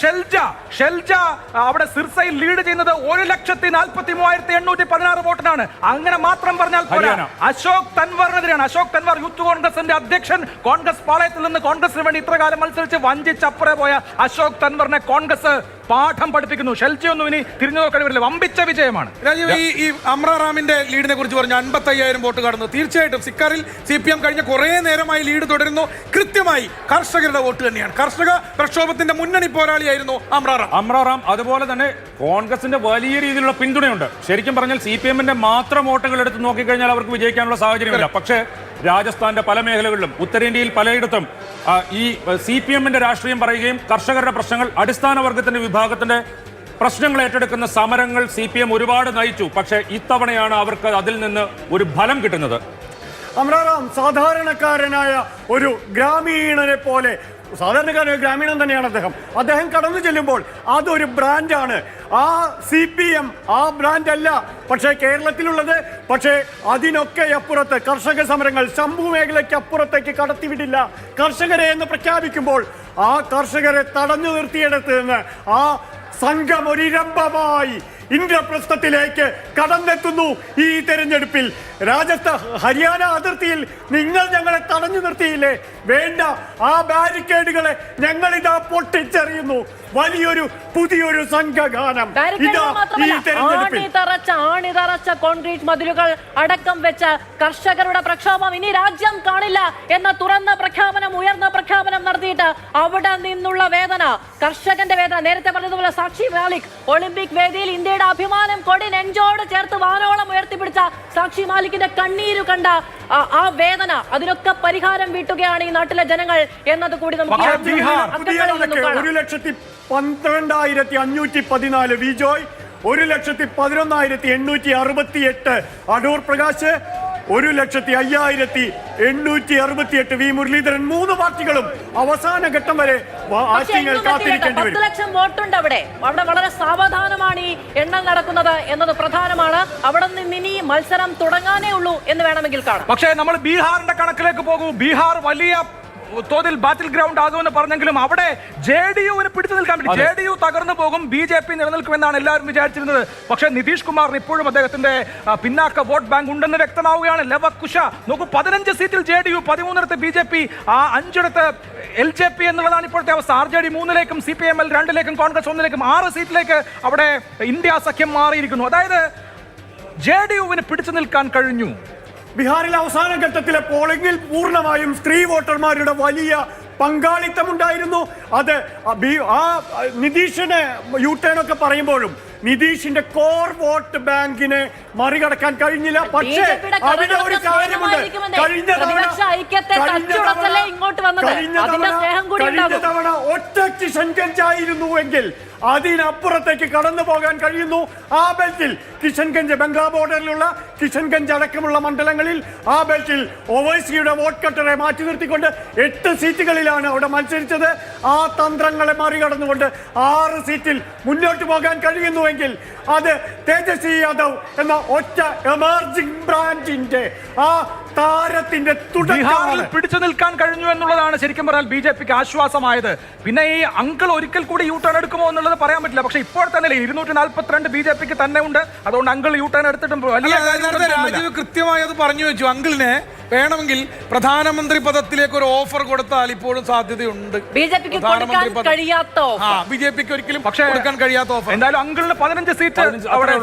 ഷെൽജ അവിടെ സിർസയിൽ ലീഡ് ചെയ്യുന്നത് 1,43,816 വോട്ടിനാണ്. അങ്ങനെ മാത്രം പറഞ്ഞാൽ അശോക് തൻവറിനെതിരെയാണ്. അശോക് തൻവർ യൂത്ത് കോൺഗ്രസിന്റെ അധ്യക്ഷൻ, കോൺഗ്രസ് പാളയത്തിൽ നിന്ന് കോൺഗ്രസിന് വേണ്ടി ഇത്രകാലം മത്സരിച്ച് വഞ്ചിച്ചപ്പുറേ പോയ അശോക് തൻവറിനെ കോൺഗ്രസ് പാഠം പഠിപ്പിക്കുന്നു. ഷെൽജയൊന്നും ഇനി തിരിഞ്ഞു നോക്കാൻ വരില്ല. വമ്പിച്ച വിജയമാണ്. ഈ അമ്രാറാമിന്റെ ലീഡിനെ കുറിച്ച് പറഞ്ഞു 55,000 വോട്ട് കടന്നു. തീർച്ചയായിട്ടും സിക്കാറിൽ CPM കഴിഞ്ഞ കുറെ നേരമായി ലീഡ് തുടരുന്നു. കൃത്യമായി കർഷകരുടെ വോട്ട് തന്നെയാണ്. കർഷക പ്രക്ഷോഭത്തിന്റെ മുന്നണി പോരാളിയായിരുന്നു അമ്രാറാം. അതുപോലെ തന്നെ കോൺഗ്രസിന്റെ വലിയ രീതിയിലുള്ള പിന്തുണയുണ്ട്. ശരിക്കും പറഞ്ഞാൽ CPM-ന്റെ മാത്രം വോട്ടുകൾ എടുത്ത് നോക്കിക്കഴിഞ്ഞാൽ അവർക്ക് വിജയിക്കാനുള്ള സാഹചര്യമില്ല. പക്ഷേ രാജസ്ഥാന്റെ പല മേഖലകളിലും ഉത്തരേന്ത്യയിൽ പലയിടത്തും ഈ CPM-ന്റെ രാഷ്ട്രീയം പറയുകയും കർഷകരുടെ പ്രശ്നങ്ങൾ, അടിസ്ഥാന വർഗത്തിന്റെ വിഭാഗത്തിന്റെ പ്രശ്നങ്ങൾ ഏറ്റെടുക്കുന്ന സമരങ്ങൾ CPM ഒരുപാട് നയിച്ചു. പക്ഷേ ഇത്തവണയാണ് അവർക്ക് അതിൽ നിന്ന് ഒരു ഫലം കിട്ടുന്നത്. അമ്രാറാം സാധാരണക്കാരനായ ഒരു ഗ്രാമീണനെ പോലെ, സാധാരണക്കാരൻ ഗ്രാമീണൻ തന്നെയാണ് അദ്ദേഹം കടന്നു ചെല്ലുമ്പോൾ അതൊരു ബ്രാൻഡാണ്. ആ CPM ആ ബ്രാൻഡ് അല്ല പക്ഷേ കേരളത്തിലുള്ളത്. പക്ഷേ അതിനൊക്കെ അപ്പുറത്ത് കർഷക സമരങ്ങൾ ശംഭു മേഖലയ്ക്ക് അപ്പുറത്തേക്ക് കടത്തിവിടില്ല കർഷകരെ എന്ന് പ്രഖ്യാപിക്കുമ്പോൾ ആ കർഷകരെ തടഞ്ഞു നിർത്തിയെടുത്ത് നിന്ന് ആ സംഘം ഒരിരമ്പമായി ഇന്ദ്രപ്രസ്ഥത്തിലേക്ക് കടന്നെത്തുന്നു. ഈ തെരഞ്ഞെടുപ്പിൽ ഹരിയാന അതിർത്തിയിൽ നിങ്ങൾ ഞങ്ങളെ തടഞ്ഞു നിർത്തിയില്ലേ? വേണ്ട, ആ ബാരിക്കേഡുകളെ ഞങ്ങളിതാ പൊട്ടിച്ചെറിയുന്നു. വലിയൊരു പുതിയൊരു സംഘഗാനം ആണിതറച്ച കോൺക്രീറ്റ് മതിലുകൾ അടക്കം വെച്ച കർഷകരുടെ പ്രക്ഷോഭം ഇനി രാജ്യം കാണില്ല എന്ന തുറന്ന പ്രഖ്യാപനം, ഉയർന്ന പ്രഖ്യാപനം നടത്തിയിട്ട് അവിടെ നിന്നുള്ള വേദന, കർഷകന്റെ വേദന. നേരത്തെ പറഞ്ഞതുപോലെ സാക്ഷി മാലിക് ഒളിമ്പിക് വേദിയിൽ ഇന്ത്യയുടെ അഭിമാനം കൊടി നെഞ്ചോട് ചേർത്ത് വാനോളം ഉയർത്തിപ്പിടിച്ച സാക്ഷി മാലിക്കിന്റെ കണ്ണീരു കണ്ട ആ വേദന, അതിനൊക്കെ പരിഹാരം വീട്ടുകയാണ് ഈ നാട്ടിലെ ജനങ്ങൾ എന്നത് കൂടി നമുക്ക് 1,12,514 വിജോയ്, 1,11,868 അടൂർ പ്രകാശ്, 1,05,868 വി മുരളീധരൻ. 3 പാർട്ടികളും അവസാന ഘട്ടം വരെ കാത്തിരിക്കേണ്ടി വരും. 10 ലക്ഷം വോട്ടുണ്ട് അവിടെ വളരെ സാവധാനമാണ് ഈ എണ്ണൽ നടക്കുന്നത് എന്നത് പ്രധാനമാണ്. അവിടെ നിന്ന് ഇനി മത്സരം തുടങ്ങാനേ ഉള്ളൂ എന്ന് വേണമെങ്കിൽ കാണാം. പക്ഷേ നമ്മൾ ബീഹാറിന്റെ കണക്കിലേക്ക് പോകൂ. ബീഹാർ വലിയ തോതിൽ ബാറ്റിൽ ഗ്രൗണ്ട് ആകുമെന്ന് പറഞ്ഞെങ്കിലും അവിടെ JDU-വിന് പിടിച്ചു നിൽക്കാൻ പറ്റും. JDU തകർന്നു പോകും, BJP നിലനിൽക്കുമെന്നാണ് എല്ലാവരും വിചാരിച്ചിരുന്നത്. പക്ഷേ നിതീഷ് കുമാറിന് ഇപ്പോഴും അദ്ദേഹത്തിന്റെ പിന്നാക്ക വോട്ട് ബാങ്ക് ഉണ്ടെന്ന് വ്യക്തമാവുകയാണ്. ലവകുശ നോക്കൂ, 15 സീറ്റിൽ JDU, 13 BJP, 5 LJP എന്നുള്ളതാണ് ഇപ്പോഴത്തെ അവസ്ഥ. RJD 3-ലേക്കും CPML 2-ലേക്കും കോൺഗ്രസ് 1-ലേക്കും 6 സീറ്റിലേക്ക് അവിടെ ഇന്ത്യ സഖ്യം മാറിയിരിക്കുന്നു. അതായത് JDU-വിന് പിടിച്ചു നിൽക്കാൻ കഴിഞ്ഞു. ബീഹാറിലെ അവസാന ഘട്ടത്തിലെ പോളിംഗിൽ പൂർണ്ണമായും സ്ത്രീ വോട്ടർമാരുടെ വലിയ പങ്കാളിത്തമുണ്ടായിരുന്നു. അത് നിതീഷിന് യൂട്ടേൺ ഒക്കെ പറയുമ്പോഴും നിതീഷിന്റെ കോർ വോട്ട് ബാങ്കിനെ മറികടക്കാൻ കഴിഞ്ഞില്ല. പക്ഷേ അവിടെ ഒരു കാര്യമുണ്ട്, കഴിഞ്ഞ തവണ ഒറ്റ കിഷൻഗഞ്ച് ആയിരുന്നുവെങ്കിൽ അതിനപ്പുറത്തേക്ക് കടന്നു പോകാൻ കഴിയുന്നു. ആ ബെൽറ്റിൽ കിഷൻഗഞ്ച്, ബംഗ്ലാ ബോർഡറിലുള്ള കിഷൻഗഞ്ച് അടക്കമുള്ള മണ്ഡലങ്ങളിൽ ആ ബെൽറ്റിൽ ഒവൈസിയുടെ വോട്ട് കട്ടറെ മാറ്റി നിർത്തിക്കൊണ്ട് 8 സീറ്റുകളിലാണ് അവിടെ മത്സരിച്ചത്. ആ തന്ത്രങ്ങളെ മറികടന്നുകൊണ്ട് 6 സീറ്റിൽ മുന്നോട്ട് പോകാൻ കഴിയുന്നുവെങ്കിൽ അത് തേജസ്വി യാദവ് എന്ന ഒറ്റ എമർജിംഗ് ബ്രാൻഡിന്റെ ആ താരത്തിന്റെ ബീഹാറിൽ പിടിച്ചു നിൽക്കാൻ കഴിഞ്ഞു എന്നുള്ളതാണ് ശരിക്കും പറഞ്ഞാൽ BJPക്ക് ആശ്വാസമായത്. പിന്നെ ഈ അങ്കിൾ ഒരിക്കൽ കൂടി യൂട്ടേൺ എടുക്കുമോ എന്നുള്ളത് പറയാൻ പറ്റില്ല. പക്ഷെ ഇപ്പോൾ തന്നെ 242 BJPക്ക് തന്നെ ഉണ്ട്. അതുകൊണ്ട് അങ്കിൾ യൂട്ടേൺ എടുത്തിട്ടും വലിയ രാജീവ് കൃത്യമായി അത് പറഞ്ഞു വെച്ചു. അങ്കിളിനെ വേണമെങ്കിൽ പ്രധാനമന്ത്രി പദത്തിലേക്ക് ഒരു ഓഫർ കൊടുത്താൽ ഇപ്പോഴും സാധ്യതയുണ്ട്. BJPക്ക് ഒരിക്കലും കൊടുക്കാൻ കഴിയാത്ത ഓഫർ. എന്തായാലും അങ്കിളിന് 15 സീറ്റ് അവിടെ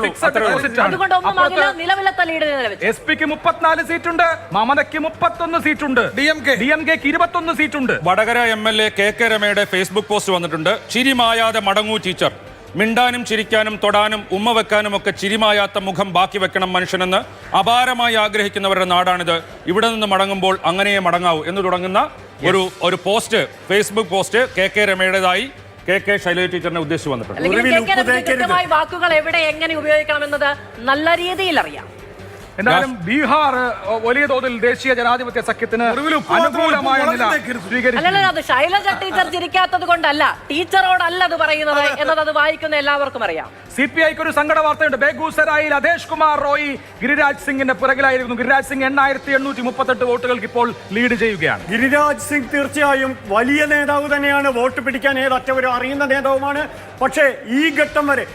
SP-ക്ക് 34 സീറ്റുണ്ട്, മമതയ്ക്ക് 31 സീറ്റുണ്ട്, DMK-ക്ക് 21 സീറ്റുണ്ട്. വടകര MLA KK രമയുടെ ഫേസ്ബുക്ക് പോസ്റ്റ് വന്നിട്ടുണ്ട്. ചിരിമായാതെ മടങ്ങൂ ടീച്ചർ, മിണ്ടാനും ചിരിക്കാനും തൊടാനും ഉമ്മ വെക്കാനും ഒക്കെ ചിരിമായാത്ത മുഖം ബാക്കി വെക്കണം മനുഷ്യനെന്ന് അപാരമായി ആഗ്രഹിക്കുന്നവരുടെ നാടാണിത്. ഇവിടെ നിന്ന് മടങ്ങുമ്പോൾ അങ്ങനെയേ മടങ്ങാവൂ എന്ന് തുടങ്ങുന്ന ഒരു post, Facebook post KK രമയുടേതായി KK Shailaja ടീച്ചറിനെ ഉദ്ദേശിച്ച് വന്നിട്ടുണ്ട്. വാക്കുകൾ എവിടെ എങ്ങനെ ഉപയോഗിക്കണമെന്നത് നല്ല രീതിയിൽ അറിയാം. എന്നാലും ബീഹാർ വലിയ തോതിൽ ദേശീയ ജനാധിപത്യ സഖ്യത്തിന് അനുകൂലമായ നില സ്വീകരിച്ചു. അത് ശൈലജ ടീച്ചർ ചിരിക്കാത്തത് കൊണ്ടല്ല, ടീച്ചറോടല്ല അത് പറയുന്നത് എന്നത് അത് വായിക്കുന്ന എല്ലാവർക്കും അറിയാം. CPIക്ക് ഒരു സങ്കട വാർത്തയുണ്ട്. ബേഗൂസരായിൽ അദേശ് കുമാർ റോയി ഗിരിരാജ് സിംഗിന്റെ പിറകിലായിരുന്നു. ഗിരിരാജ് സിംഗ് 8838 വോട്ടുകൾക്ക് ഇപ്പോൾ ലീഡ് ചെയ്യുകയാണ്. ഗിരിരാജ് സിംഗ് തീർച്ചയായും വലിയ നേതാവ് തന്നെയാണ്, വോട്ട് പിടിക്കാൻ ഏതറ്റവരും അറിയുന്ന നേതാവുമാണ്. പക്ഷേ ഈ ഘട്ടം വരെ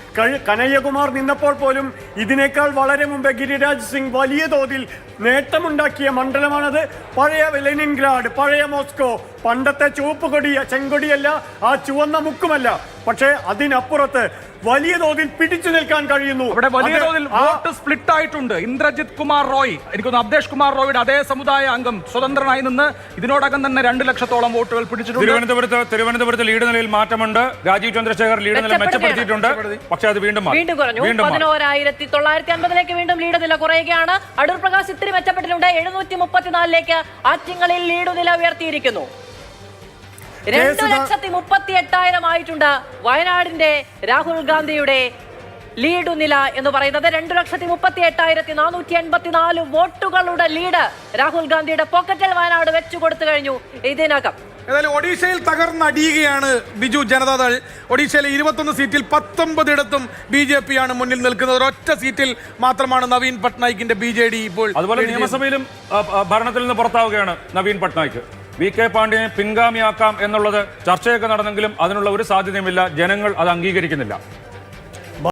കനയ്യകുമാർ നിന്നപ്പോൾ പോലും ഇതിനേക്കാൾ വളരെ മുമ്പേ ഗിരിരാജ് സിംഗ് വലിയ തോതിൽ നേട്ടമുണ്ടാക്കിയ മണ്ഡലമാണത്. പഴയ ലെനിൻഗ്രാഡ്, പഴയ മോസ്കോ, പണ്ടത്തെ ചുവപ്പ് കൊടിയ ചെങ്കൊടിയല്ല, ആ ചുവന്ന മുക്കുമല്ല. പക്ഷേ അതിനപ്പുറത്ത് വലിയ തോതിൽ പിടിച്ചു നിൽക്കാൻ കഴിയുന്നു. അവിടെ വലിയ തോതിൽ വോട്ട് സ്പ്ലിറ്റ് ആയിട്ടുണ്ട്. ഇന്ദ്രജിത് കുമാർ റോയ്, എനിക്കൊന്ന് അബ്ദേശ് കുമാർ റോയുടെ അതേ സമുദായ അംഗം സ്വതന്ത്രനായി നിന്ന് ഇതിനോടകം തന്നെ 2 ലക്ഷത്തോളം വോട്ടുകൾ പിടിച്ചിട്ടുണ്ട്. തിരുവനന്തപുരത്ത് ലീഡ് നിലയിൽ മാറ്റമുണ്ട്. രാജീവ് ചന്ദ്രശേഖർ ലീഡ് നില മെച്ചപ്പെടുത്തിയിട്ടുണ്ട്. പക്ഷേ അത് വീണ്ടും കുറഞ്ഞു. 11,950 വീണ്ടും ലീഡ് നില കുറയുകയാണ്. അടൂർ പ്രകാശ് ഇത്തിരി മെച്ചപ്പെട്ടിട്ടുണ്ട്. 734 ആറ്റിങ്ങലിൽ ലീഡ് നില ഉയർത്തിയിരിക്കുന്നു. 2,38,000 ആയിട്ടുണ്ട് വയനാടിന്റെ രാഹുൽ ഗാന്ധിയുടെ ലീഡു നില എന്ന് പറയുന്നത്. 2,38,484 വോട്ടുകളുടെ ലീഡ് രാഹുൽ ഗാന്ധിയുടെ പോക്കറ്റിൽ വയനാട് വെച്ചുകൊടുത്തു കഴിഞ്ഞു ഇതിനകം. ഏതായാലും ഒഡീഷയിൽ തകർന്നടിയുകയാണ് ബിജു ജനതാദൾ. ഒഡീഷയിലെ 21 സീറ്റിൽ 19 ഇടത്തും BJP ആണ് മുന്നിൽ നിൽക്കുന്നത്. ഒരൊറ്റ സീറ്റിൽ മാത്രമാണ് നവീൻ പട്നായിക്കിന്റെ BJD ഇപ്പോൾ. അതുപോലെ നിയമസഭയിലും ഭരണത്തിൽ നിന്ന് പുറത്താവുകയാണ് നവീൻ പട്നായിക്ക്. VK പാണ്ഡ്യനെ പിൻഗാമിയാക്കാം എന്നുള്ളത് ചർച്ചയൊക്കെ നടന്നെങ്കിലും അതിനുള്ള ഒരു സാധ്യതയുമില്ല. ജനങ്ങൾ അത് അംഗീകരിക്കുന്നില്ല.